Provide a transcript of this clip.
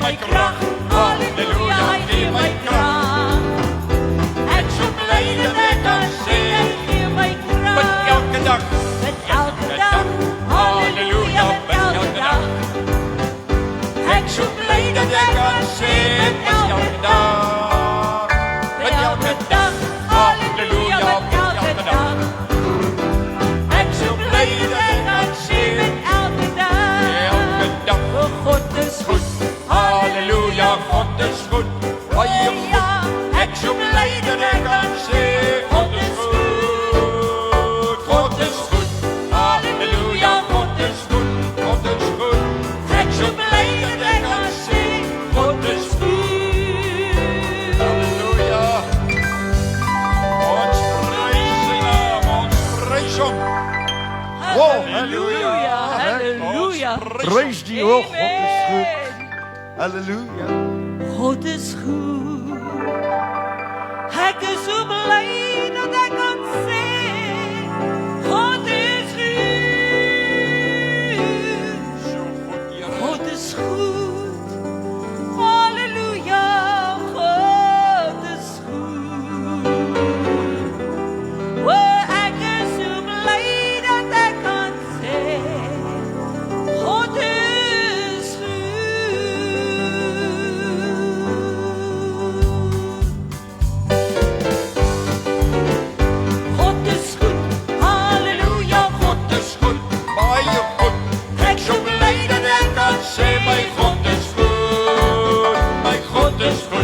my kracht. Halleluja, hy gee my kracht. Ek so bly dat ek kan sê, hy gee my kracht. Met elke dag, halleluja, met elke dag. Ek so bly dat ek kan sê, met elke dag. Met elke dag, halleluja, met elke dag. Ek so bly dat ek kan sê, met elke dag. Elke dag, God is goed. Halleluja, God is goed. Baie goed. Ek so bly dat ek kan sê, God is goed. God is goed. Halleluja, God is goed. God is goed. Ek so bly dat ek kan sê, God is goed. Halleluja. Ons prys sy naam, ons prys hom. Halleluja, halleluja. Prys die Here, God is goed. Halleluja. God is goed. Ek is so bly dat ek kan sê, God is goed. So goed, Here. God is goed. Halleluja, God is goed. O, ek is so bly dat ek kan sê, God is Sê my God is goed, my God is goed.